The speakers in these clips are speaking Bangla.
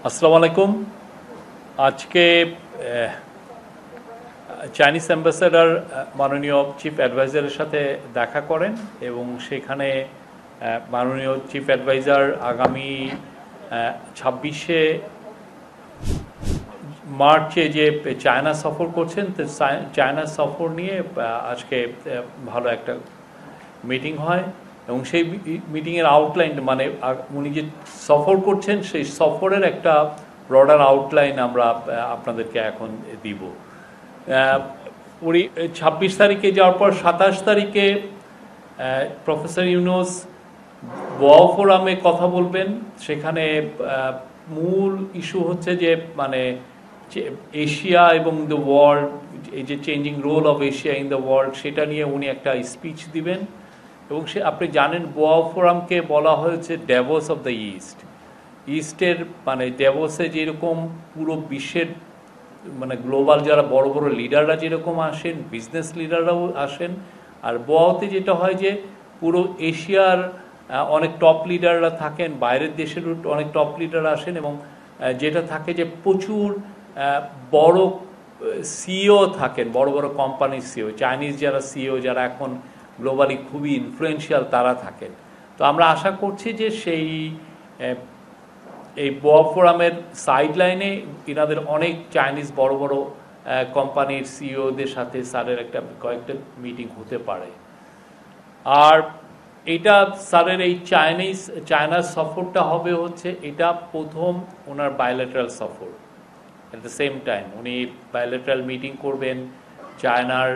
আসসালামু আলাইকুম। আজকে চাইনিজ অ্যাম্বাসেডর মাননীয় চিফ অ্যাডভাইজারের সাথে দেখা করেন এবং সেখানে মাননীয় চিফ অ্যাডভাইজার আগামী 26শে মার্চে যে চায়না সফর করছেন, তো চায়না সফর নিয়ে আজকে ভালো একটা মিটিং হয় এবং সেই মিটিংয়ের আউটলাইন, মানে উনি যে সফর করছেন সেই সফরের একটা ব্রডার আউটলাইন আমরা আপনাদেরকে এখন দিব। উনি 26 তারিখে যাওয়ার পর 27 তারিখে প্রফেসর ইউনুস বোয়াও ফোরামে কথা বলবেন। সেখানে মূল ইস্যু হচ্ছে যে মানে এশিয়া এবং দ্য ওয়ার্ল্ড, এই যে changing role of Asia in the world, সেটা নিয়ে উনি একটা স্পিচ দিবেন। এবং আপনি জানেন বোয়াও ফোরামকে বলা হয়েছে ড্যাভোস অফ দ্য ইস্টের, মানে ড্যাভোসে যেরকম পুরো বিশ্বের মানে গ্লোবাল যারা বড় বড় লিডাররা যেরকম আসেন, বিজনেস লিডাররাও আসেন, আর বোয়াওতে যেটা হয় যে পুরো এশিয়ার অনেক টপ লিডাররা থাকেন, বাইরের দেশের অনেক টপ লিডার আসেন, এবং যেটা থাকে যে প্রচুর বড় সিইও থাকেন, বড় বড় কোম্পানির সিইও, চাইনিজ যারা সিইও, যারা এখন গ্লোবালি খুবই ইনফ্লুয়েন্সিয়াল, তারা থাকেন। তো আমরা আশা করছি যে এই বোয়া ফোরামের সাইডলাইনে ইনাদের অনেক চাইনিজ বড় বড় কোম্পানির সিইওদের সাথে স্যারের কয়েকটা মিটিং হতে পারে। আর এটা স্যারের এই চায়নার সফরটা হবে হচ্ছে এটা প্রথম ওনার বায়োলেটারাল সফর। অ্যাট দ্য সেম টাইম উনি বায়োলেটারাল মিটিং করবেন চায়নার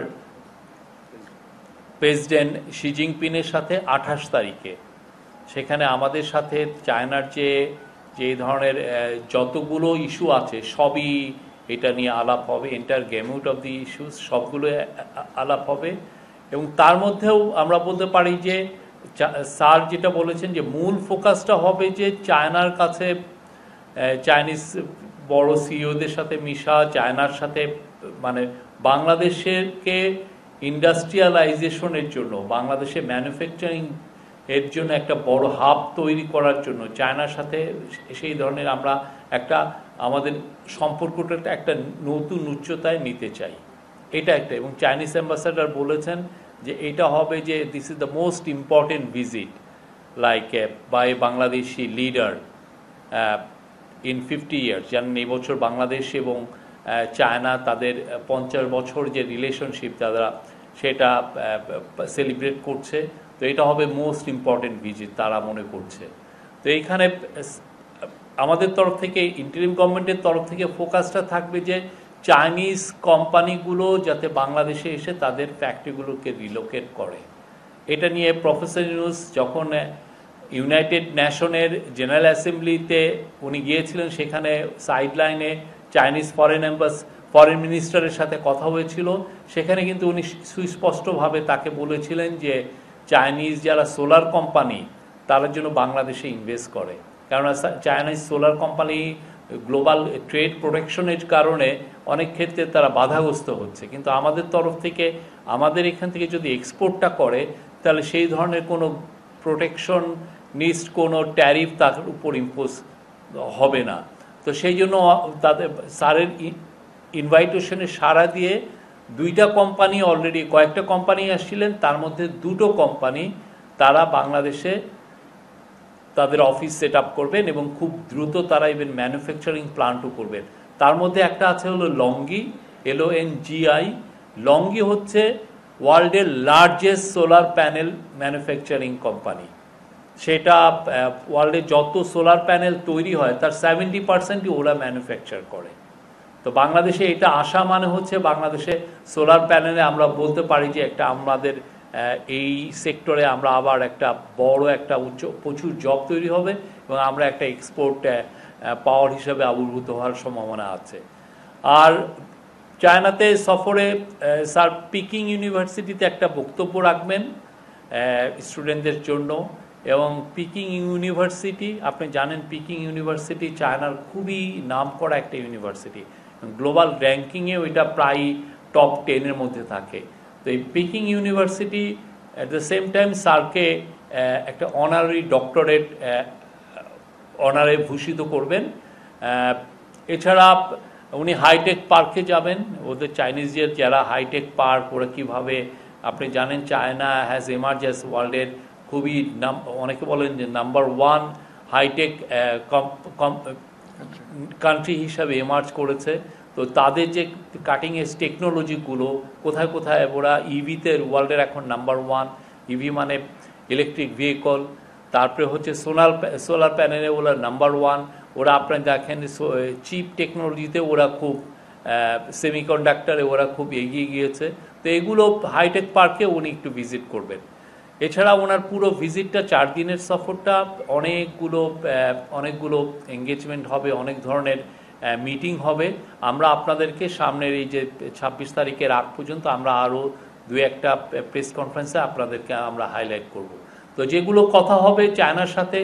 প্রেসিডেন্ট শি জিনপিংয়ের সাথে 28 তারিখে। সেখানে আমাদের সাথে চায়নার যে ধরনের যতগুলো ইস্যু আছে সবই এটা নিয়ে আলাপ হবে, এন্টার গেমিউট অফ দি ইস্যুস সবগুলো আলাপ হবে। এবং তার মধ্যেও আমরা বলতে পারি যে স্যার যেটা বলেছেন যে মূল ফোকাসটা হবে যে চায়নার কাছে চাইনিজ বড় সিইওদের সাথে মিশা, চায়নার সাথে মানে বাংলাদেশকে ইন্ডাস্ট্রিয়ালাইজেশনের জন্য, বাংলাদেশে ম্যানুফ্যাকচারিং এর জন্য একটা বড় হাব তৈরি করার জন্য চায়নার সাথে সেই ধরনের আমরা আমাদের সম্পর্কটা একটা নতুন উচ্চতায় নিতে চাই, এটা একটা। এবং চাইনিজ অ্যাম্বাসাডার বলেছেন যে এটা হবে যে this is the most important visit like by Bangladeshi leader in 50 years. জানেন এই বছর বাংলাদেশ এবং চায়না তাদের 50 বছর যে রিলেশনশিপ তারা সেটা সেলিব্রেট করছে। তো এটা হবে মোস্ট ইম্পর্টেন্ট ভিজিট তারা মনে করছে। তো এইখানে আমাদের তরফ থেকে, ইন্টারিম গভর্নমেন্টের তরফ থেকে ফোকাসটা থাকবে যে চাইনিজ কোম্পানিগুলো যাতে বাংলাদেশে এসে তাদের ফ্যাক্টরিগুলোকে রিলোকেট করে। এটা নিয়ে প্রফেসর ইউনুস যখন ইউনাইটেড নেশনের জেনারেল অ্যাসেম্বলিতে উনি গিয়েছিলেন, সেখানে সাইডলাইনে চাইনিজ ফরেন মিনিস্টারের সাথে কথা হয়েছিল। সেখানে কিন্তু উনি সুস্পষ্টভাবে তাকে বলেছিলেন যে চাইনিজ যারা সোলার কোম্পানি তার জন্য বাংলাদেশে ইনভেস্ট করে, কেননা Chinese solar company global trade প্রোটেকশনের কারণে অনেক ক্ষেত্রে তারা বাধাগ্রস্ত হচ্ছে। কিন্তু আমাদের তরফ থেকে, আমাদের এখান থেকে যদি এক্সপোর্টটা করে তাহলে সেই ধরনের কোনো প্রোটেকশন নিস্ট কোনো ট্যারিফ তার উপর ইম্পোজ হবে না। তো সেই জন্য তাদের স্যারের ইনভাইটেশনে সাড়া দিয়ে দুইটা কোম্পানি, অলরেডি কয়েকটা কোম্পানি আসছিলেন, তার মধ্যে দুটো কোম্পানি তারা বাংলাদেশে তাদের অফিস সেট আপ করবেন এবং খুব দ্রুত তারা ইভেন ম্যানুফ্যাকচারিং প্লান্টও করবেন। তার মধ্যে একটা আছে হলো লংগি, LONGI। লংগি হচ্ছে ওয়ার্ল্ডের largest solar panel manufacturing company. সেটা ওয়ার্ল্ডে যত সোলার প্যানেল তৈরি হয় তার 70%ই ওরা ম্যানুফ্যাকচার করে। তো বাংলাদেশে এটা আসা মানে হচ্ছে বাংলাদেশে সোলার প্যানেলে আমরা বলতে পারি যে আমাদের এই সেক্টরে আমরা আবার বড় প্রচুর জব তৈরি হবে এবং আমরা একটা এক্সপোর্ট পাওয়ার হিসাবে আবির্ভূত হওয়ার সম্ভাবনা আছে। আর চায়নাতে সফরে স্যার পিকিং ইউনিভার্সিটিতে একটা বক্তব্য রাখবেন স্টুডেন্টদের জন্য। এবং পিকিং ইউনিভার্সিটি, আপনি জানেন পিকিং ইউনিভার্সিটি চায়নার খুবই নামকরা একটা ইউনিভার্সিটি, গ্লোবাল র্যাঙ্কিংয়ে ওইটা প্রায় টপ 10-এর মধ্যে থাকে। তো এই Peking university at the same time স্যারকে একটা অনারারি ডক্টরেট অনারে ভূষিত করবেন। এছাড়া উনি হাইটেক পার্কে যাবেন, ওদের চাইনিজদের যারা হাইটেক পার্ক ওরা কীভাবে, আপনি জানেন চায়না হ্যাজ এমার্জ অ্যাজ ওয়ার্ল্ডের খুবই অনেকে বলেন যে নাম্বার 1 হাইটেক কান্ট্রি হিসাবে এমার্জ করেছে। তো তাদের যে কাটিং এজ টেকনোলজিগুলো কোথায় কোথায়, ওরা ইভিতে ওয়ার্ল্ডের এখন নাম্বার 1, ইভি মানে ইলেকট্রিক ভেহিকল। তারপরে হচ্ছে সোলার প্যানেলে ওরা নাম্বার 1। ওরা আপনারা দেখেন চিপ টেকনোলজিতে ওরা খুব, সেমিকন্ডাক্টরে ওরা খুব এগিয়ে গিয়েছে। তো এগুলো হাইটেক পার্কে উনি একটু ভিজিট করবেন। এছাড়া ওনার পুরো ভিজিটটা 4 দিনের সফরটা অনেকগুলো এঙ্গেজমেন্ট হবে, অনেক ধরনের মিটিং হবে। আমরা আপনাদেরকে সামনের এই যে 26 তারিখের আগ পর্যন্ত আমরা আরও 2-1টা প্রেস কনফারেন্সে আপনাদেরকে আমরা হাইলাইট করব। তো যেগুলো কথা হবে চায়নার সাথে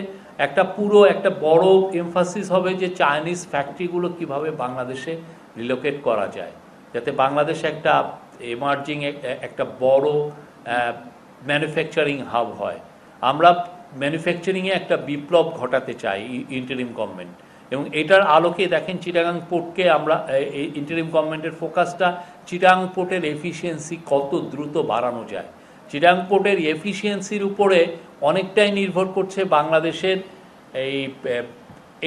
একটা বড় এমফাসিস হবে যে চাইনিজ ফ্যাক্টরিগুলো কিভাবে বাংলাদেশে রিলোকেট করা যায়, যাতে বাংলাদেশে একটা এমার্জিং একটা বড় ম্যানুফ্যাকচারিং হাব হয়। আমরা ম্যানুফ্যাকচারিংয়ে একটা বিপ্লব ঘটাতে চাই ইন্টারিম গভর্নমেন্ট, এবং এটার আলোকে দেখেন চিটাগাং পোর্টকে আমরা, এই ইন্টারিম গভর্নমেন্টের ফোকাসটা চিটাগাং পোর্টের এফিসিয়েন্সি কত দ্রুত বাড়ানো যায়। চিটাগাং পোর্টের এফিসিয়েন্সির উপরে অনেকটাই নির্ভর করছে বাংলাদেশের এই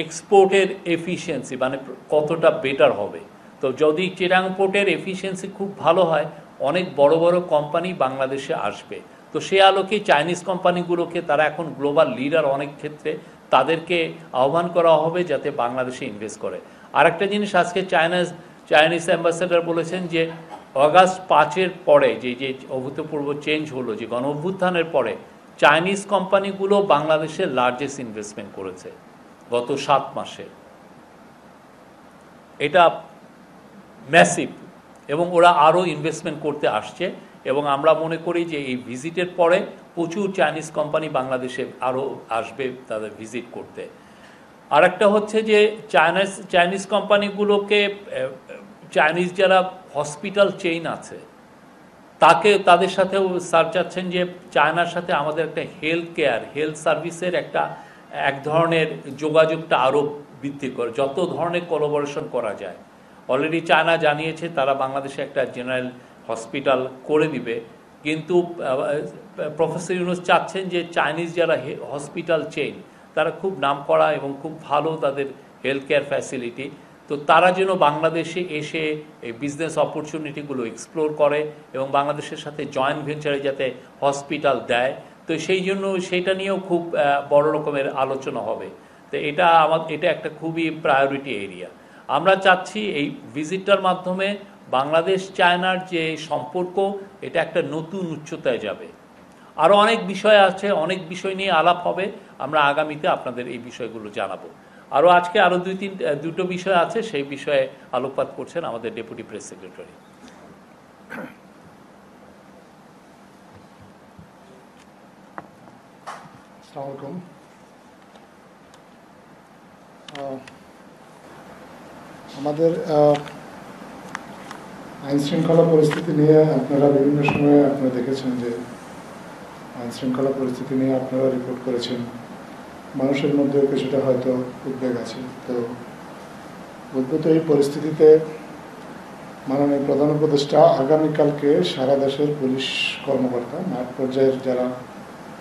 এক্সপোর্টের এফিসিয়েন্সি, মানে কতটা বেটার হবে। তো যদি চিটাগাং পোর্টের এফিসিয়েন্সি খুব ভালো হয়, অনেক বড় বড় কোম্পানি বাংলাদেশে আসবে। তো সে আলোকে চাইনিজ কোম্পানিগুলোকে, তারা এখন গ্লোবাল লিডার অনেক ক্ষেত্রে, তাদেরকে আহ্বান করা হবে যাতে বাংলাদেশে ইনভেস্ট করে। আর একটা জিনিস আজকে চাইনিজ অ্যাম্বাসেডার বলেছেন যে অগাস্ট 5-এর পরে যে অভূতপূর্ব চেঞ্জ হলো, যে গণ অভ্যুত্থানের পরে চাইনিজ কোম্পানিগুলো বাংলাদেশে লার্জেস্ট ইনভেস্টমেন্ট করেছে গত 7 মাসে। এটা ম্যাসিভ, এবং ওরা আরও ইনভেস্টমেন্ট করতে আসছে, এবং আমরা মনে করি যে এই ভিজিটের পরে প্রচুর চাইনিজ কোম্পানি বাংলাদেশে আরও আসবে তাদের ভিজিট করতে। আর একটা হচ্ছে যে চাইনিজ কোম্পানিগুলোকে, চাইনিজ যারা হসপিটাল চেইন আছে তাদের সাথেও স্যার চাচ্ছেন যে চায়নার সাথে আমাদের একটা হেলথ সার্ভিসের এক ধরনের যোগাযোগটা আরও বৃদ্ধি করে, যত ধরনের কোলাবোরেশন করা যায়। অলরেডি চায়না জানিয়েছে তারা বাংলাদেশে একটা জেনারেল হসপিটাল করে দিবে, কিন্তু প্রফেসর ইউনুস চাচ্ছেন যে চাইনিজ যারা হসপিটাল চেইন, তারা খুব নামকরা এবং খুব ভালো তাদের হেলথ কেয়ার ফ্যাসিলিটি, তো তারা যেন বাংলাদেশে এসে এই বিজনেস অপরচুনিটিগুলো এক্সপ্লোর করে এবং বাংলাদেশের সাথে জয়েন্ট ভেঞ্চারে যাতে হসপিটাল দেয়। তো সেই জন্য সেইটা নিয়েও খুব বড় রকমের আলোচনা হবে। তো এটা একটা খুবই প্রায়োরিটি এরিয়া। আমরা চাচ্ছি এই ভিজিটটার মাধ্যমে বাংলাদেশ চায়নার যে সম্পর্ক, এটা একটা নতুন উচ্চতায় যাবে। আরও অনেক বিষয় আছে, অনেক বিষয় নিয়ে আলাপ হবে, আমরা আগামীতে আপনাদের এই বিষয়গুলো জানাবো। আজকে আরও দুটো বিষয় আছে, সেই বিষয়ে আলোকপাত করছেন আমাদের ডেপুটি প্রেস সেক্রেটারি। আসসালামু আলাইকুম। আমাদের আইন শৃঙ্খলা পরিস্থিতি নিয়ে আপনারা বিভিন্ন সময়ে আপনারা দেখেছেন যে আইন শৃঙ্খলা পরিস্থিতি নিয়ে আপনারা রিপোর্ট করেছেন। মানুষের মধ্যেও কিছুটা হয়তো উদ্বেগ আছে। তো উদ্ভূত এই পরিস্থিতিতে মাননীয় প্রধান উপদেষ্টা আগামীকালকে সারা দেশের পুলিশ কর্মকর্তা, মাঠ পর্যায়ের যারা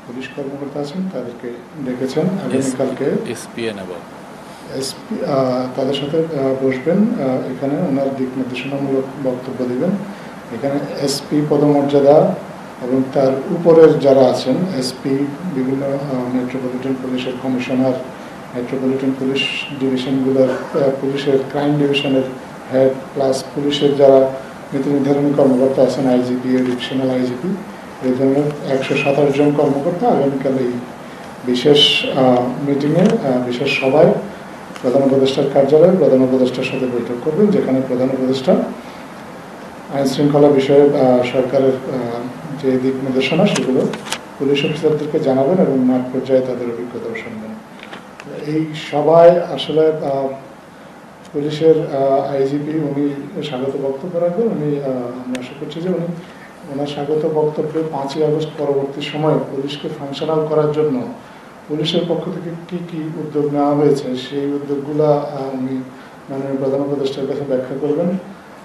পুলিশ কর্মকর্তা আছেন তাদেরকে ডেকেছেন। আগামীকালকে এসপি তাদের সাথে বসবেন, এখানে ওনার দিক নির্দেশনামূলক বক্তব্য দেবেন। এখানে এসপি পদমর্যাদা এবং তার উপরের যারা আছেন, এসপি, বিভিন্ন মেট্রোপলিটন পুলিশের কমিশনার, মেট্রোপলিটন পুলিশ ডিভিশনগুলোর পুলিশের ক্রাইম ডিভিশনের হেড, প্লাস পুলিশের যারা নীতি নির্ধারণী কর্মকর্তা আছেন, আইজিপি, ডিভিশনাল আইজিপি, এই ধরনের 127 জন কর্মকর্তা আগামীকাল এই বিশেষ মিটিংয়ে, বিশেষ সভায় প্রধান উপদেষ্টার কার্যালয়ে প্রধান উপদেষ্টার সাথে বৈঠক করবেন, যেখানে প্রধান উপদেষ্টা আইন শৃঙ্খলা বিষয়ে সরকারের যে দিক নির্দেশনা সেগুলো পুলিশ অফিসারদেরকে জানাবেন এবং মাঠ পর্যায়ে তাদের অভিজ্ঞতাও শুনবেন। এই সভায় আসলে পুলিশের আইজিপি উনি স্বাগত বক্তব্য রাখবেন। আমি আশা করছি যে ওনার স্বাগত বক্তব্যে 5ই আগস্ট পরবর্তী সময়ে পুলিশকে ফাংশনাল করার জন্য পুলিশের পক্ষ থেকে কি কি উদ্যোগ নেওয়া হয়েছে সেই উদ্যোগগুলো উনি মাননীয় প্রধান উপদেষ্টার কাছে ব্যাখ্যা করবেন।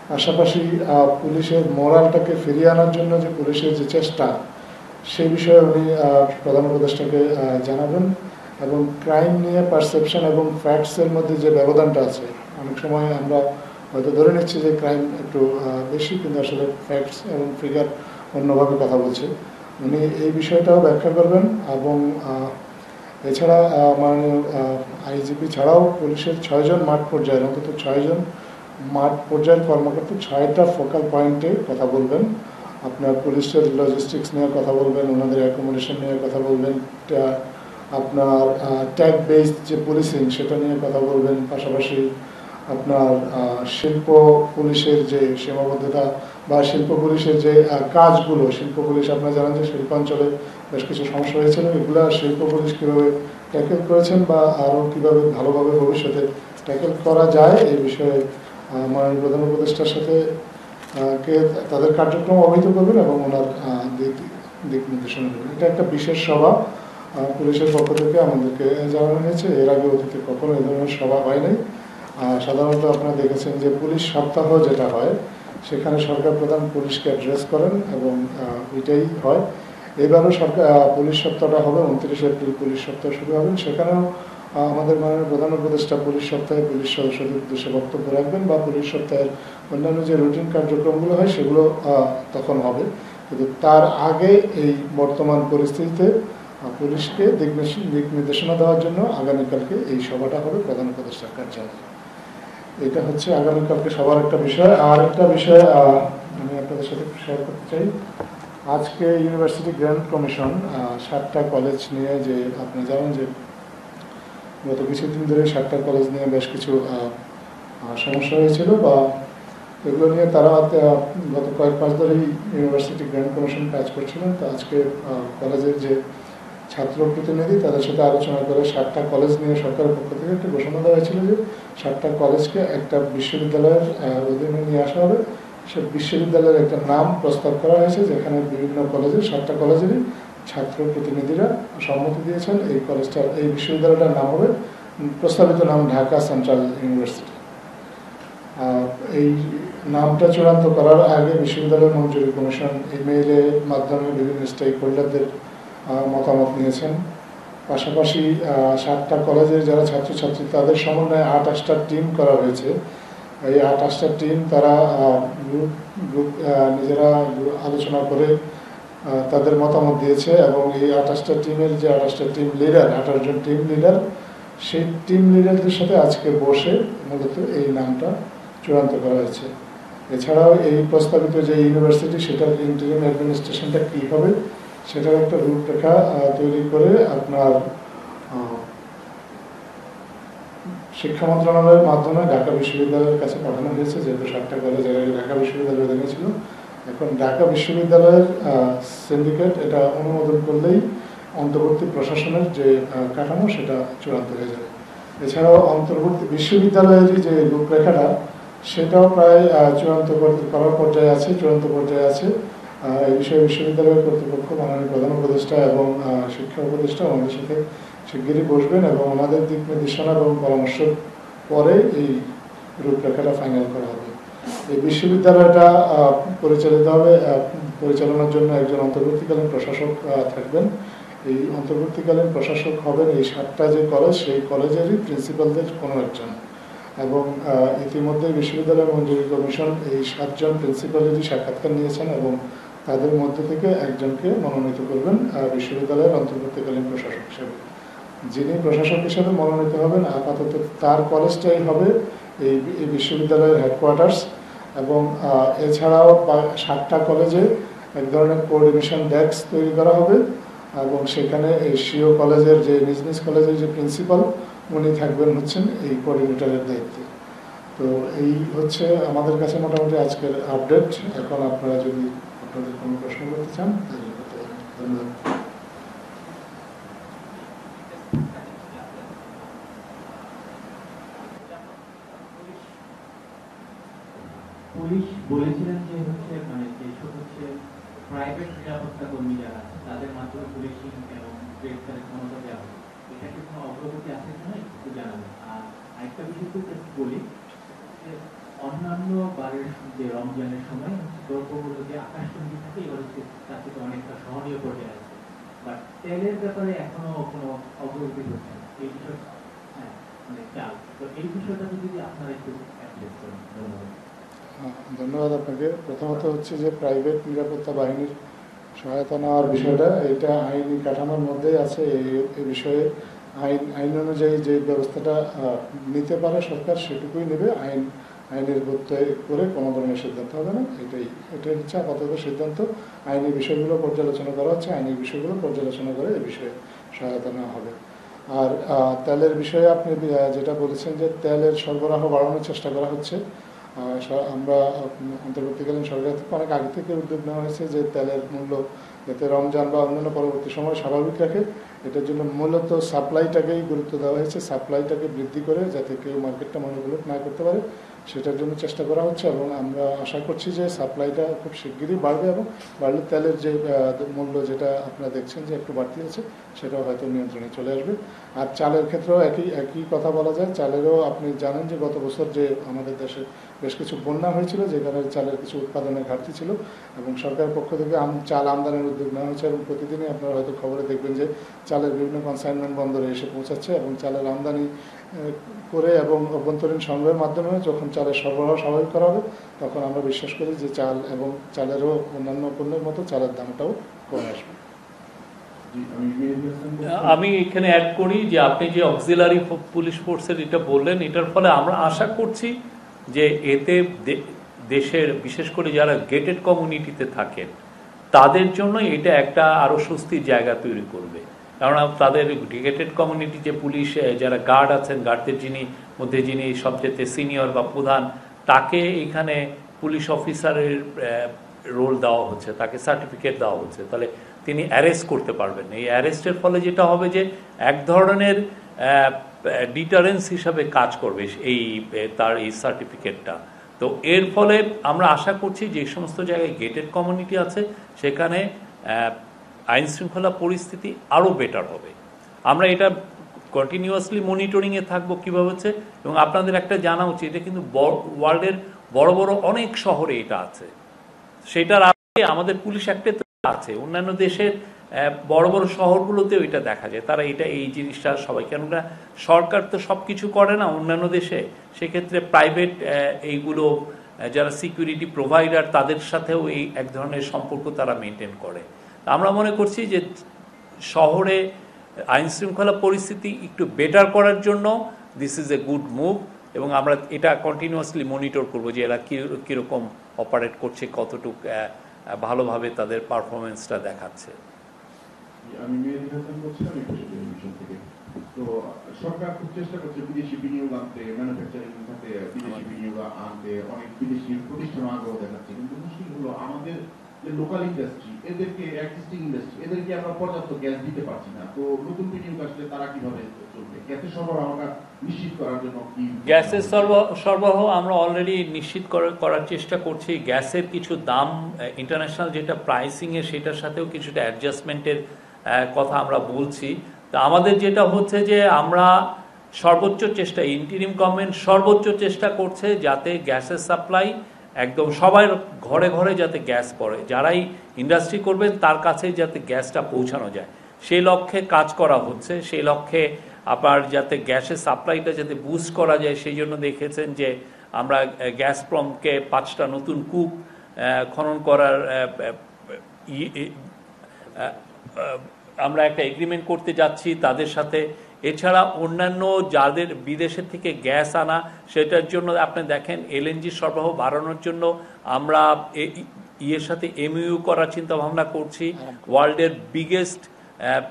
পাশাপাশি পুলিশের মোরালটাকে ফিরিয়ে আনার জন্য যে পুলিশের যে চেষ্টা সেই বিষয়ে উনি প্রধান উপদেষ্টাকে জানাবেন। এবং ক্রাইম নিয়ে পারসেপশন এবং ফ্যাক্টসের মধ্যে যে ব্যবধানটা আছে, অনেক সময় আমরা হয়তো ধরে নিচ্ছি যে ক্রাইম একটু বেশি, কিন্তু আসলে ফ্যাক্টস এবং ফিগার অন্যভাবে কথা বলছে। উনি এই বিষয়টাও ব্যাখ্যা করবেন। এবং এছাড়া মাননীয় আইজিপি ছাড়াও পুলিশের 6 জন মাঠ পর্যায়ের, অন্তত 6 জন মাঠ পর্যায়ের কর্মকর্তা 6টা ফোকাল পয়েন্টে কথা বলবেন। আপনার পুলিশের লজিস্টিক্স নিয়ে কথা বলবেন, ওনাদের অ্যাকোমোডেশন নিয়ে কথা বলবেন, আপনার ট্যাগ বেসড যে পুলিশিং সেটা নিয়ে কথা বলবেন। পাশাপাশি আপনার শিল্প পুলিশের যে সীমাবদ্ধতা বা শিল্প পুলিশের যে কাজগুলো, শিল্প পুলিশ আপনারা জানেন যে শিল্পাঞ্চলে বেশ কিছু সমস্যা হয়েছিল, এগুলো শিল্প পুলিশ কীভাবে ট্যাকেল করেছেন বা আরও কীভাবে ভালোভাবে ভবিষ্যতে ট্যাকেল করা যায় এই বিষয়ে মাননীয় প্রধান উপদেষ্টার সাথে তাদের কার্যক্রম অবহিত করবেন এবং ওনার দিক নির্দেশনা দেবেন। এটা একটা বিশেষ সভা পুলিশের পক্ষ থেকে আমাদেরকে জানানো হয়েছে। এর আগে অতীতে কখনো এই ধরনের সভা হয় নাই। সাধারণত আপনারা দেখেছেন যে পুলিশ সপ্তাহ যেটা হয় সেখানে সরকার প্রধান পুলিশকে অ্যাড্রেস করেন এবং এটাই হয়। এবারও সরকার পুলিশ সপ্তাহটা হবে 29 এপ্রিল, পুলিশ সপ্তাহ শুরু হবে। সেখানেও আমাদের মাননীয় প্রধান উপদেষ্টা পুলিশ সপ্তাহে পুলিশ সদস্যদের উদ্দেশ্যে বক্তব্য রাখবেন বা পুলিশ সপ্তাহের অন্যান্য যে রুটিন কার্যক্রমগুলো হয় সেগুলো তখন হবে। কিন্তু তার আগে এই বর্তমান পরিস্থিতিতে পুলিশকে দিক নির্দেশনা দেওয়ার জন্য আগামীকালকে এই সভাটা হবে প্রধান উপদেষ্টার কার্যালয়ে। এটা হচ্ছে আগামীকালকে সবার একটা বিষয়। আর একটা বিষয় আমি আপনাদের সাথে শেয়ার করতে চাই। আজকে ইউনিভার্সিটি গ্র্যান্ট কমিশন 7টা কলেজ নিয়ে, যে আপনি জানেন যে গত কিছুদিন ধরে 7টা কলেজ নিয়ে বেশ কিছু সমস্যা হয়েছিল বা এগুলো নিয়ে তারা গত কয়েক মাস ধরেই ইউনিভার্সিটি গ্র্যান্ট কমিশন কাজ করছিলেন। তো আজকে কলেজের যে ছাত্র প্রতিনিধি তাদের সাথে আলোচনা করে 7টা কলেজ নিয়ে সরকারের পক্ষ থেকে একটা ঘোষণা দেওয়া হয়েছিল যে 7টা কলেজকে একটা বিশ্ববিদ্যালয়ের অধীনে নিয়ে আসা হবে। সে বিশ্ববিদ্যালয়ের একটা নাম প্রস্তাব করা হয়েছে, যেখানে বিভিন্ন কলেজের 7টা কলেজেরই ছাত্র প্রতিনিধিরা সম্মতি দিয়েছেন। এই বিশ্ববিদ্যালয়টার নাম হবে, প্রস্তাবিত নাম ঢাকা সেন্ট্রাল ইউনিভার্সিটি। এই নামটা চূড়ান্ত করার আগে বিশ্ববিদ্যালয় মঞ্জুরি কমিশন ইমেইলের মাধ্যমে বিভিন্ন স্টেক হোল্ডারদের মতামত নিয়েছেন। পাশাপাশি 7টা কলেজের যারা ছাত্রছাত্রী তাদের সমন্বয়ে 28টা টিম করা হয়েছে। এই 28টা টিম তারা গ্রুপ নিজেরা আলোচনা করে তাদের মতামত দিয়েছে এবং এই 28টা টিমের যে 28টা টিম লিডার, 28 জন টিম লিডার, সেই টিম লিডারদের সাথে আজকে বসে মূলত এই নামটা চূড়ান্ত করা হয়েছে। এছাড়াও এই প্রস্তাবিত যে ইউনিভার্সিটি সেটার ইন্টারিম অ্যাডমিনিস্ট্রেশনটা কী হবে সেটার একটা রূপরেখা তৈরি করে আপনার শিক্ষা মন্ত্রণালয়ের মাধ্যমে ঢাকা বিশ্ববিদ্যালয়ের কাছে পাঠানো হয়েছে। যেহেতু 7টা কলেজ ঢাকা বিশ্ববিদ্যালয়ের অধীনে ছিল, এখন ঢাকা বিশ্ববিদ্যালয়ের সিন্ডিকেট এটা অনুমোদন করলেই অন্তর্বর্তী প্রশাসনের যে কাঠামো সেটা চূড়ান্ত হয়ে যাবে। এছাড়াও অন্তর্বর্তী বিশ্ববিদ্যালয়ের যে রূপরেখাটা সেটাও প্রায় চূড়ান্ত করার পর্যায়ে আছে, চূড়ান্ত পর্যায়ে আছে। এই বিষয়ে বিশ্ববিদ্যালয়ের কর্তৃপক্ষ, মাননীয় প্রধান উপদেষ্টা এবং শিক্ষা উপদেষ্টা আমাদের সাথে শিগগিরই বসবেন এবং ওনাদের দিক নির্দেশনা এবং পরামর্শ পরে এই রূপরেখাটা ফাইনাল করা হবে। এই বিশ্ববিদ্যালয়টা পরিচালনার জন্য একজন অন্তর্বর্তীকালীন প্রশাসক থাকবেন। এই অন্তর্বর্তীকালীন প্রশাসক হবেন এই 7টা যে কলেজ সেই কলেজেরই প্রিন্সিপালদের কোনো একজন। এবং ইতিমধ্যে বিশ্ববিদ্যালয় মঞ্জুরি কমিশন এই 7 জন প্রিন্সিপালেরই সাক্ষাৎকার নিয়েছেন এবং তাদের মধ্যে থেকে একজনকে মনোনীত করবেন বিশ্ববিদ্যালয়ের অন্তর্বর্তীকালীন প্রশাসক হিসেবে। যিনি প্রশাসক হিসেবে মনোনীত হবেন আপাতত তার কলেজটাই হবে এই বিশ্ববিদ্যালয়ের হেডকোয়ার্টার্স। এবং এছাড়াও 7টা কলেজে এক ধরনের কোঅর্ডিনেশন ডেস্ক তৈরি করা হবে এবং সেখানে এশীয় কলেজের যে নিজ নিজ কলেজের যে প্রিন্সিপাল উনি থাকবেন হচ্ছেন এই কোঅর্ডিনেটরের দায়িত্বে। তো এই হচ্ছে আমাদের কাছে মোটামুটি আজকের আপডেট। এখন আপনারা যদি আপনাদের কোনো প্রশ্ন করতে চান তাহলে করতে পারেন। ধন্যবাদ। পুলিশ বলেছিলেন যে মানে যেসব প্রাইভেট নিরাপত্তা কর্মী যারা আছে তাদের মাধ্যমে পুলিশিং এবং গ্রেফতারের ক্ষমতা দেওয়া হবে। এটা কি কোনো অগ্রগতি আছে কিনা একটু জানাবেন। আর আরেকটা বিষয় তো একটু বলি যে অন্যান্য বারের যে রমজানের সময় দ্রব্যমূল্য যে আকাশচুম্বী থাকে এবার হচ্ছে তার থেকে অনেকটা সহনীয় পর্যায়ে আছে, বাট তেলের ব্যাপারে এখনো কোনো অগ্রগতি হচ্ছে না এই বিষয়। হ্যাঁ, মানে চাল, তো এই বিষয়টা যদি আপনারা একটু অ্যাড্রেস করেন। ধন্যবাদ। ধন্যবাদ আপনাকে। প্রথমত হচ্ছে যে প্রাইভেট নিরাপত্তা বাহিনীর সহায়তা নেওয়ার বিষয়টা, এটা আইনি কাঠামোর মধ্যেই আছে। এই বিষয়ে আইন অনুযায়ী যে ব্যবস্থাটা নিতে পারে সরকার সেটুকুই নেবে। আইনের প্রত্যয় করে কোনো ধরনের সিদ্ধান্ত হবে না। এটাই হচ্ছে আপাতত সিদ্ধান্ত। আইনি বিষয়গুলো পর্যালোচনা করা হচ্ছে, আইনি বিষয়গুলো পর্যালোচনা করে এ বিষয়ে সহায়তা নেওয়া হবে। আর তেলের বিষয়ে আপনি যেটা বলেছেন যে তেলের সরবরাহ বাড়ানোর চেষ্টা করা হচ্ছে, আমরা অন্তর্বর্তীকালীন সরকার থেকে অনেক আগে থেকে উদ্যোগ নেওয়া হয়েছে যে তেলের মূল্য যাতে রমজান বা অন্যান্য পরবর্তী সময় স্বাভাবিক রাখে, এটার জন্য মূলত সাপ্লাইটাকেই গুরুত্ব দেওয়া হয়েছে। সাপ্লাইটাকে বৃদ্ধি করে যাতে কেউ মার্কেটটা মনোগুলো না করতে পারে সেটার জন্য চেষ্টা করা হচ্ছে, এবং আমরা আশা করছি যে সাপ্লাইটা খুব শিগগিরই বাড়বে, এবং বাড়লে তেলের যে মূল্য যেটা আপনারা দেখছেন যে একটু বাড়তি আছে সেটাও হয়তো নিয়ন্ত্রণে চলে আসবে। আর চালের ক্ষেত্রেও একই কথা বলা যায়। চালেরও আপনি জানেন যে গত বছর যে আমাদের দেশে বেশ কিছু বন্যা হয়েছিল, যেখানে চালের কিছু উৎপাদনের ঘাটতি ছিল, এবং সরকারের পক্ষ থেকে চাল আমদানির উদ্যোগ নেওয়া হয়েছে, এবং প্রতিদিনই আপনারা হয়তো খবরে দেখবেন যে চালের বিভিন্ন কনসাইনমেন্ট বন্দরে এসে পৌঁছাচ্ছে, এবং চালের আমদানি করে এবং অভ্যন্তরীণ সংগ্রহের মাধ্যমে যখন চালের সরবরাহ স্বাভাবিক করা হবে তখন আমরা বিশ্বাস করি যে চাল এবং চালেরও অন্যান্য পণ্যের মতো চালের দামটাও কমে আসবে। আমি এখানে অ্যাড করি যে আপনি যে অক্সিলারি পুলিশ ফোর্সের এটা বললেন, এটার ফলে আমরা আশা করছি যে এতে দেশের বিশেষ করে যারা গেটেড কমিউনিটিতে থাকেন তাদের জন্য এটা একটা আরো স্বস্তির জায়গা তৈরি করবে। কারণ তাদের গেটেড কমিউনিটি যে পুলিশ যারা গার্ড আছেন, গার্ডদের যিনি সবচেয়ে সিনিয়র বা প্রধান, তাকে এখানে পুলিশ অফিসারের রোল দেওয়া হচ্ছে, তাকে সার্টিফিকেট দেওয়া হচ্ছে, তাহলে তিনি অ্যারেস্ট করতে পারবেন। এই অ্যারেস্টের ফলে যেটা হবে যে এক ধরনের ডিটারেন্স হিসাবে কাজ করবে তার এই সার্টিফিকেটটা। তো এর ফলে আমরা আশা করছি যে সমস্ত জায়গায় গেটেড কমিউনিটি আছে সেখানে আইন শৃঙ্খলা পরিস্থিতি আরও বেটার হবে। আমরা এটা কন্টিনিউয়াসলি মনিটরিংয়ে থাকবো কীভাবে হচ্ছে, এবং আপনাদের একটা জানা উচিত এটা কিন্তু ওয়ার্ল্ডের বড় বড় অনেক শহরে এটা আছে। সেটার আগে আমাদের পুলিশ অ্যাক্টে আছে, অন্যান্য দেশের বড় বড় শহরগুলোতেও এটা দেখা যায়। তারা এই জিনিসটা সবাই, কেননা সরকার তো সব কিছু করে না অন্যান্য দেশে, সেক্ষেত্রে প্রাইভেট এইগুলো যারা সিকিউরিটি প্রোভাইডার তাদের সাথেও এই এক ধরনের সম্পর্ক তারা মেনটেন করে। আমরা মনে করছি যে শহরে আইন শৃঙ্খলা পরিস্থিতি একটু বেটার করার জন্য this is a good move, এবং আমরা এটা কন্টিনিউয়াসলি মনিটর করবো যে এরা কীরকম অপারেট করছে, কতটুকু ভালোভাবে তাদের পারফরমেন্সটা দেখাচ্ছে। আমি মেহেদী হাসান বলছিলাম মিশন থেকে। তো সরকার খুব চেষ্টা করছে বিদেশি বিনিয়োগ আনতে, ম্যানুফ্যাকচারিং খাতে বিদেশি বিনিয়োগ আনতে, অনেক বিদেশি প্রতিষ্ঠান আগ্রহ দেখাচ্ছে, কিন্তু মুশকিল হলো আমাদের যে লোকাল ইন্ডাস্ট্রি, এদেরকে এক্সিস্টিং ইন্ডাস্ট্রি, এদেরকে আমরা পর্যাপ্ত গ্যাস দিতে পারছি না। তো নতুন বিনিয়োগ আসলে তারা কিভাবে চলবে? গ্যাসের সরবরাহটা নিশ্চিত করার জন্য কি? গ্যাসের সরবরাহ আমরা অলরেডি নিশ্চিত করার চেষ্টা করছি। গ্যাসের কিছু দাম ইন্টারন্যাশনাল যেটা প্রাইসিংয়ে সেটার সাথেও কিছুটা অ্যাডজাস্টমেন্টের কথা আমরা বলছি। তা আমাদের যেটা হচ্ছে যে আমরা সর্বোচ্চ চেষ্টা, ইন্টারিম গভর্নমেন্ট সর্বোচ্চ চেষ্টা করছে যাতে গ্যাসের সাপ্লাই একদম সবার ঘরে ঘরে যাতে গ্যাস পড়ে, যারাই ইন্ডাস্ট্রি করবেন তার কাছেই যাতে গ্যাসটা পৌঁছানো যায়, সেই লক্ষ্যে কাজ করা হচ্ছে। সেই লক্ষ্যে আবার যাতে গ্যাসের সাপ্লাইটা যাতে বুস্ট করা যায় সেই জন্য দেখেছেন যে আমরা গ্যাসপ্রমকে 5টা নতুন কূপ খনন করার আমরা একটা এগ্রিমেন্ট করতে যাচ্ছি তাদের সাথে। এছাড়া অন্যান্য যাদের বিদেশের থেকে গ্যাস আনা, সেটার জন্য আপনি দেখেন এলএনজি সরবরাহ বাড়ানোর জন্য আমরা সাথে এমইউ করার চিন্তা ভাবনা করছি। ওয়ার্ল্ডের বিগেস্ট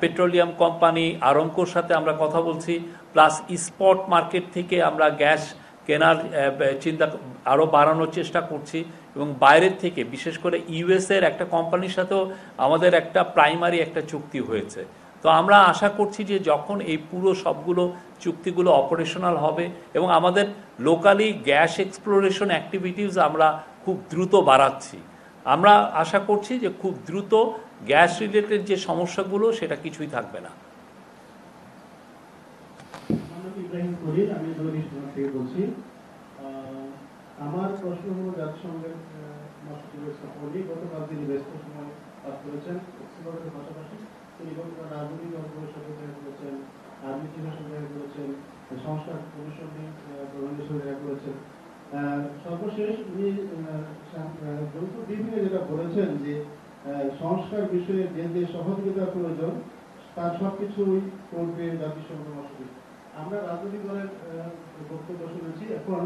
পেট্রোলিয়াম কোম্পানি আরামকোর সাথে আমরা কথা বলছি, প্লাস স্পট মার্কেট থেকে আমরা গ্যাস কেনার চিন্তা আরও বাড়ানোর চেষ্টা করছি, এবং বাইরের থেকে বিশেষ করে ইউএসের একটা কোম্পানির সাথেও আমাদের একটা প্রাইমারি একটা চুক্তি হয়েছে। তো আমরা আশা করছি যে যখন এই পুরো সবগুলো চুক্তিগুলো অপারেশনাল হবে এবং আমাদের লোকালি গ্যাস এক্সপ্লোরেশন অ্যাক্টিভিটিস আমরা খুব দ্রুত বাড়াচ্ছি, আমরা আশা করছি যে খুব দ্রুত গ্যাস রিলেটেড যে সমস্যাগুলো সেটা কিছুই থাকবে না। খলিল, আমি দৈনিক থেকে বলছি। আমার প্রশ্ন হলো জাতিসংঘের মহাসচিবের সফরে গতকাল তিনি ব্যস্ত সময় পাস করেছেন অক্সফোর্ডের পাশাপাশি তিনি গতকাল রাজনৈতিক দলগুলোর সাথে দেখা করেছেন, আর্মি চিফের সাথে দেখা করেছেন, সংস্কার কমিশনের প্রধানের সাথে দেখা করেছেন। সর্বশেষ উনি যৌথ ব্রিফিংয়ে যেটা বলেছেন যে সংস্কার বিষয়ে যে যে সহযোগিতার প্রয়োজন তার সবকিছুই করবে জাতিসংঘ মহাসচিব। আমরা রাজনৈতিক দলের বক্তব্য শুনেছি, এখন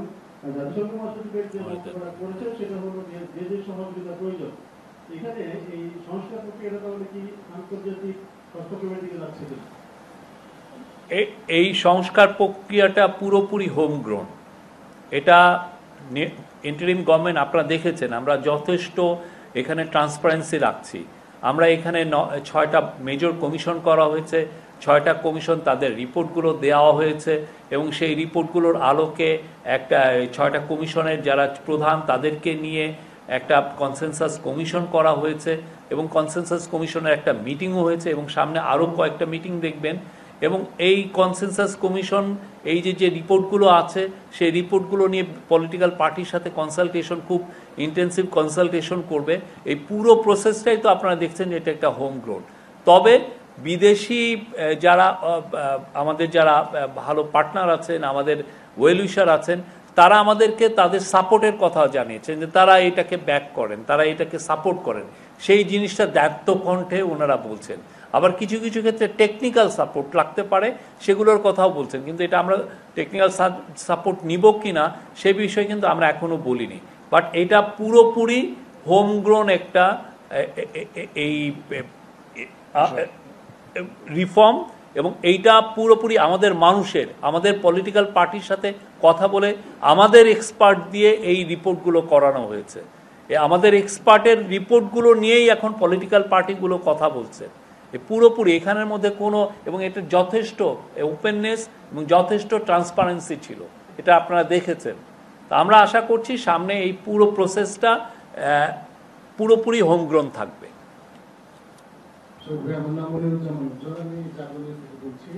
জাতিসংঘ মহাসচিবের যে বক্তব্যটা করেছেন সেটা হলো যে যে সহযোগিতা প্রয়োজন। এখানে এই সংস্কার প্রক্রিয়াটা তাহলে কি আন্তর্জাতিক হস্তক্ষেপের দিকে যাচ্ছে কিনা? এই সংস্কার প্রক্রিয়াটা পুরোপুরি হোমগ্রোন। এটা ইন্টারিম গভর্নমেন্ট আপনারা দেখেছেন, আমরা যথেষ্ট এখানে ট্রান্সপারেন্সি রাখছি। আমরা এখানে 6টা মেজর কমিশন করা হয়েছে, 6টা কমিশন তাদের রিপোর্টগুলো দেওয়া হয়েছে এবং সেই রিপোর্টগুলোর আলোকে একটা 6টা কমিশনের যারা প্রধান তাদেরকে নিয়ে একটা কনসেনসাস কমিশন করা হয়েছে এবং কনসেনসাস কমিশনের একটা মিটিংও হয়েছে এবং সামনে আরও কয়েকটা মিটিং দেখবেন। এবং এই কনসেনসাস কমিশন এই যে রিপোর্টগুলো আছে সেই রিপোর্টগুলো নিয়ে পলিটিক্যাল পার্টির সাথে কনসালটেশন, খুব ইন্টেন্সিভ কনসালটেশন করবে। এই পুরো প্রসেসটাই তো আপনারা দেখছেন যে এটা একটা হোম গ্রোন। তবে বিদেশি যারা আমাদের যারা ভালো পার্টনার আছেন, আমাদের ওয়েল উইশার আছেন, তারা আমাদেরকে তাদের সাপোর্টের কথা জানিয়েছেন যে তারা এটাকে ব্যাক করেন, তারা এটাকে সাপোর্ট করেন। সেই জিনিসটা দায়িত্ব কণ্ঠে ওনারা বলছেন। আবার কিছু কিছু ক্ষেত্রে টেকনিক্যাল সাপোর্ট লাগতে পারে সেগুলোর কথাও বলছেন, কিন্তু এটা আমরা টেকনিক্যাল সাপোর্ট নিব কি না সে বিষয়ে কিন্তু আমরা এখনও বলিনি। বাট এটা পুরোপুরি হোমগ্রোন একটা এই রিফর্ম এবং এইটা পুরোপুরি আমাদের মানুষের, আমাদের পলিটিক্যাল পার্টির সাথে কথা বলে আমাদের এক্সপার্ট দিয়ে এই রিপোর্টগুলো করানো হয়েছে। আমাদের এক্সপার্টের রিপোর্টগুলো নিয়েই এখন পলিটিক্যাল পার্টিগুলো কথা বলছে। পুরোপুরি এখানের মধ্যে কোনো, এবং এটা যথেষ্ট ওপেননেস এবং যথেষ্ট ট্রান্সপারেন্সি ছিল, এটা আপনারা দেখেছেন। তা আমরা আশা করছি সামনে এই পুরো প্রসেসটা পুরোপুরি হোমগ্রোন থাকবে। আমার নাম মনিরুজ্জামান উজ্জ্বল, আমি জাগরণী থেকে বলছি।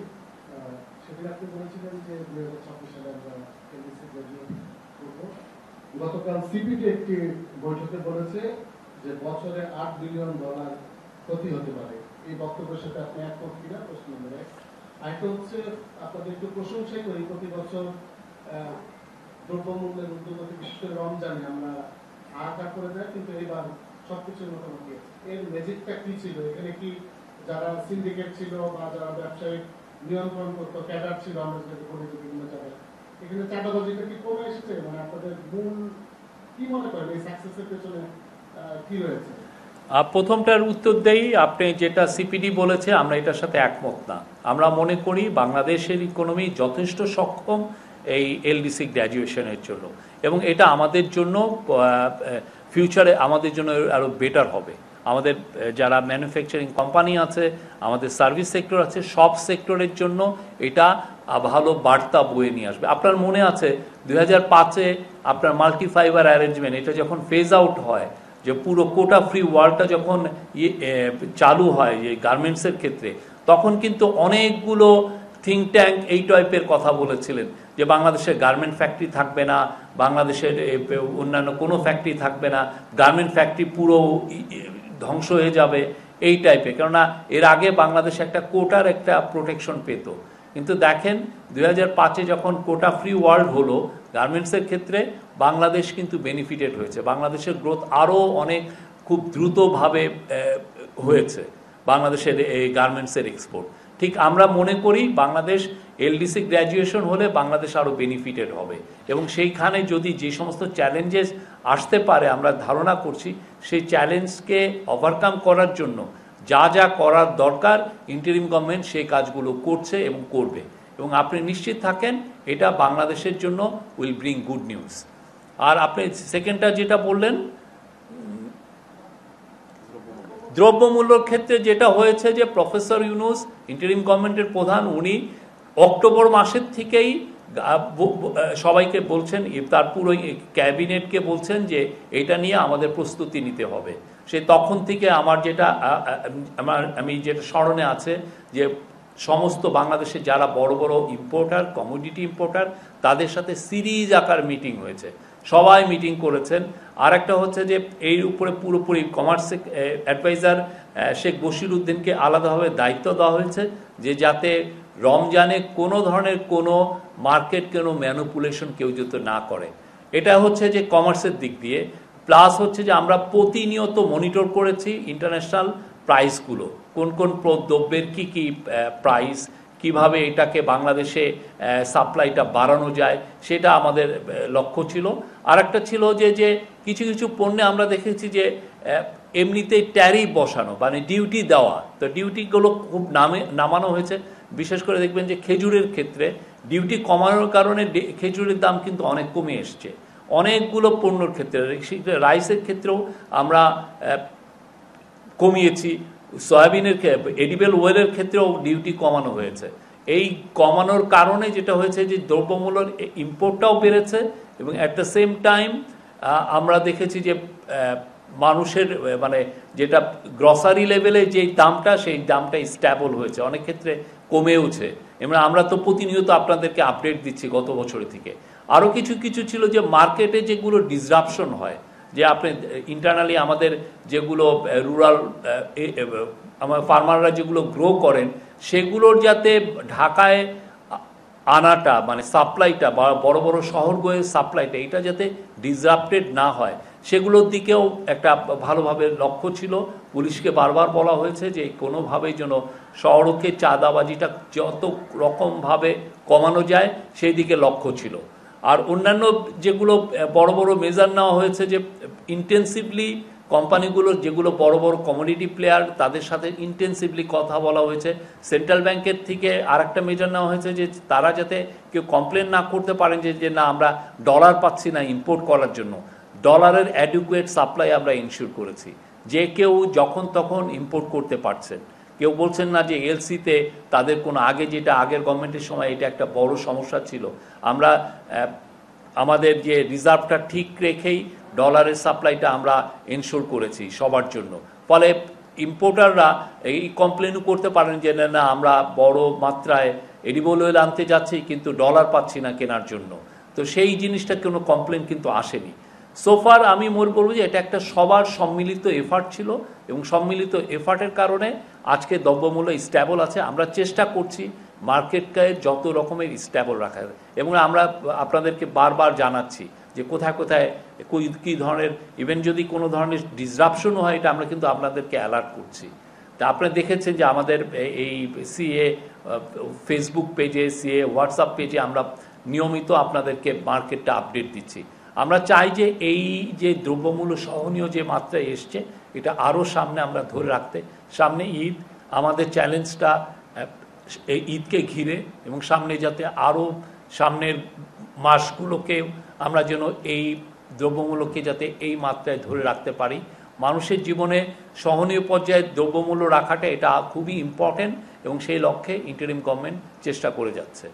সেদিন আপনি বলেছিলেন যে 2026 সালে আমরা এলডিসি গ্র্যাজুয়েট করবো। গতকাল সিপিডি একটি বৈঠকে বলেছে যে বছরে $8 বিলিয়ন ক্ষতি হতে পারে। এই বক্তব্যের সাথে আপনি একমত কিনা? প্রশ্ন নম্বর 1। আরেকটা হচ্ছে আপনাদের একটু প্রশংসাই করি, প্রতি বছর দ্রব্যমূল্যের ঊর্ধ্বগতি, বিশেষ করে রমজানে আমরা হাহাকার করে দেয়, কিন্তু এবার সবকিছুর মোটামুটি এর ম্যাজিকটা কি ছিল? এখানে কি যারা সিন্ডিকেট ছিল বা যারা ব্যবসায়িক নিয়ন্ত্রণ করতো, ক্যাডার ছিল, আমরা যেটা বলি বিভিন্ন জায়গায়, এখানে চাঁদাবাজিটা কি কমে এসেছে? মানে আপনাদের মূল কি মনে করেন এই সাকসেসের পেছনে কি রয়েছে? প্রথমটার উত্তর দেই, আপনি যেটা সিপিডি বলেছে আমরা এটার সাথে একমত না। আমরা মনে করি বাংলাদেশের ইকোনমি যথেষ্ট সক্ষম এই এলডিসি গ্র্যাজুয়েশনের জন্য, এবং এটা আমাদের জন্য ফিউচারে আমাদের জন্য আরও বেটার হবে। আমাদের যারা ম্যানুফ্যাকচারিং কোম্পানি আছে, আমাদের সার্ভিস সেক্টর আছে, সব সেক্টরের জন্য এটা ভালো বার্তা বয়ে নিয়ে আসবে। আপনার মনে আছে 2005-এ আপনার মাল্টিফাইবার অ্যারেঞ্জমেন্ট এটা যখন ফেজ আউট হয়, যে পুরো কোটা ফ্রি ওয়ার্ল্ডটা যখন চালু হয় যে গার্মেন্টসের ক্ষেত্রে, তখন কিন্তু অনেকগুলো থিঙ্ক ট্যাঙ্ক এই টাইপের কথা বলেছিলেন যে বাংলাদেশের গার্মেন্ট ফ্যাক্টরি থাকবে না, বাংলাদেশের অন্যান্য কোনো ফ্যাক্টরি থাকবে না, গার্মেন্ট ফ্যাক্টরি পুরো ধ্বংস হয়ে যাবে এই টাইপের। কেননা এর আগে বাংলাদেশ একটা কোটার একটা প্রোটেকশন পেত, কিন্তু দেখেন 2005-এ যখন কোটা ফ্রি ওয়ার্ল্ড হলো গার্মেন্টসের ক্ষেত্রে, বাংলাদেশ কিন্তু বেনিফিটেড হয়েছে। বাংলাদেশের গ্রোথ আরও অনেক খুব দ্রুতভাবে হয়েছে বাংলাদেশের এই গার্মেন্টসের এক্সপোর্ট। ঠিক আমরা মনে করি বাংলাদেশ এলডিসি গ্র্যাজুয়েশন হলে বাংলাদেশ আরও বেনিফিটেড হবে, এবং সেইখানে যদি যে সমস্ত চ্যালেঞ্জেস আসতে পারে আমরা ধারণা করছি, সেই চ্যালেঞ্জকে ওভারকাম করার জন্য যা যা করার দরকার ইন্টারিম গভর্নমেন্ট সেই কাজগুলো করছে এবং করবে, এবং আপনি নিশ্চিত থাকেন এটা বাংলাদেশের জন্য উইল ব্রিং গুড নিউজ। আর আপনি সেকেন্ডটা যেটা বললেন দ্রব্যমূল্যর ক্ষেত্রে, যেটা হয়েছে যে প্রফেসর ইউনূস ইন্টারিম গভর্নমেন্টের প্রধান, উনি অক্টোবর মাসের থেকেই সবাইকে বলছেন, তার পুরো ক্যাবিনেটকে বলছেন যে এটা নিয়ে আমাদের প্রস্তুতি নিতে হবে। সে তখন থেকে আমি যেটা স্মরণে আছে যে সমস্ত বাংলাদেশে যারা বড় বড় ইম্পোর্টার, কমোডিটি ইম্পোর্টার, তাদের সাথে সিরিজ আকার মিটিং হয়েছে, সবাই মিটিং করেছেন। আর একটা হচ্ছে যে এই উপরে পুরোপুরি কমার্স অ্যাডভাইজার শেখ বশির উদ্দিনকে আলাদাভাবে দায়িত্ব দেওয়া হয়েছে যে যাতে রমজানে কোনো ধরনের কোনো মার্কেট, কোনো ম্যানিপুলেশন কেউ যাতে না করে। এটা হচ্ছে যে কমার্সের দিক দিয়ে। প্লাস হচ্ছে যে আমরা প্রতিনিয়ত মনিটর করেছি ইন্টারন্যাশনাল প্রাইসগুলো, কোন কোন দ্রব্যের কী কী প্রাইস, কিভাবে এটাকে বাংলাদেশে সাপ্লাইটা বাড়ানো যায়, সেটা আমাদের লক্ষ্য ছিল। আর একটা ছিল যে কিছু কিছু পণ্যে আমরা দেখেছি যে এমনিতেই ট্যারিফ বসানো, মানে ডিউটি দেওয়া, তো ডিউটিগুলো খুব নামানো হয়েছে। বিশেষ করে দেখবেন যে খেজুরের ক্ষেত্রে ডিউটি কমানোর কারণে খেজুরের দাম কিন্তু অনেক কমে এসছে। অনেকগুলো পণ্যর ক্ষেত্রে, রাইসের ক্ষেত্রেও আমরা কমিয়েছি, সয়াবিনের এডিবল ওয়েলের ক্ষেত্রেও ডিউটি কমানো হয়েছে। এই কমানোর কারণে যেটা হয়েছে যে দ্রব্যমূল্যের ইম্পোর্টটাও বেড়েছে এবং অ্যাট দ্য সেম টাইম আমরা দেখেছি যে মানুষের মানে যেটা গ্রসারি লেভেলে যেই দামটা, সেই দামটা স্ট্যাবল হয়েছে, অনেক ক্ষেত্রে কমেওছে। এবং আমরা তো প্রতিনিয়ত আপনাদেরকে আপডেট দিচ্ছি গত বছর থেকে। আরও কিছু কিছু ছিল যে মার্কেটে যেগুলো ডিসরাপশন হয়, যে আপনি ইন্টারনালি আমাদের যেগুলো রুরাল আমার ফার্মাররা যেগুলো গ্রো করেন, সেগুলোর যাতে ঢাকায় আনাটা মানে সাপ্লাইটা বা বড় বড় শহরগুলোর সাপ্লাইটা এটা যাতে ডিসরাপ্টেড না হয়, সেগুলোর দিকেও একটা ভালোভাবে লক্ষ্য ছিল। পুলিশকে বারবার বলা হয়েছে যে কোনোভাবেই যেন শহরকে চাঁদাবাজিটা যত রকমভাবে কমানো যায় সেই দিকে লক্ষ্য ছিল। আর অন্যান্য যেগুলো বড় বড় মেজার নেওয়া হয়েছে যে ইন্টেন্সিভলি কোম্পানিগুলোর যেগুলো বড় বড় কমোডিটি প্লেয়ার, তাদের সাথে ইন্টেন্সিভলি কথা বলা হয়েছে। সেন্ট্রাল ব্যাংকের থেকে আরেকটা মেজার নেওয়া হয়েছে যে তারা যাতে কেউ কমপ্লেন না করতে পারেন যে না আমরা ডলার পাচ্ছি না ইম্পোর্ট করার জন্য, ডলারের অ্যাডিকুয়েট সাপ্লাই আমরা ইনশিওর করেছি, যে কেউ যখন তখন ইম্পোর্ট করতে পারছেন। কেউ বলছেন না যে এলসিতে তাদের কোনো আগে, যেটা আগের গভর্নমেন্টের সময় এটা একটা বড় সমস্যা ছিল। আমরা আমাদের যে রিজার্ভটা ঠিক রেখেই ডলারের সাপ্লাইটা আমরা এনশোর করেছি সবার জন্য। ফলে ইম্পোর্টাররা এই কমপ্লেনও করতে পারেন যে না আমরা বড় মাত্রায় এডিবল অয়েল আনতে যাচ্ছি কিন্তু ডলার পাচ্ছি না কেনার জন্য। তো সেই জিনিসটা কোনো কমপ্লেন কিন্তু আসেনি সোফার। আমি মনে করবো যে এটা একটা সবার সম্মিলিত এফার্ট ছিল এবং সম্মিলিত এফার্টের কারণে আজকে দ্রব্যমূল্য স্ট্যাবল আছে। আমরা চেষ্টা করছি মার্কেটকে যত রকমের স্ট্যাবল রাখার, এবং আমরা আপনাদেরকে বারবার জানাচ্ছি যে কোথায় কোথায় কী ধরনের, ইভেন যদি কোনো ধরনের ডিসরাপশনও হয় এটা আমরা কিন্তু আপনাদেরকে অ্যালার্ট করছি। তা আপনারা দেখেছেন যে আমাদের এই সিএ ফেসবুক পেজে, সিএ হোয়াটসঅ্যাপ পেজে আমরা নিয়মিত আপনাদেরকে মার্কেটটা আপডেট দিচ্ছি। আমরা চাই যে এই যে দ্রব্যমূল্য সহনীয় যে মাত্রায় এসছে এটা আরও সামনে আমরা ধরে রাখতে। সামনে ঈদ, আমাদের চ্যালেঞ্জটা এই ঈদকে ঘিরে এবং সামনে যাতে আরও সামনের মাসগুলোকে আমরা যেন এই দ্রব্যমূল্যকে যাতে এই মাত্রায় ধরে রাখতে পারি। মানুষের জীবনে সহনীয় পর্যায়ে দ্রব্যমূল্য রাখাটা এটা খুবই ইম্পর্টেন্ট এবং সেই লক্ষ্যে ইন্টারিম গভর্নমেন্ট চেষ্টা করে যাচ্ছে।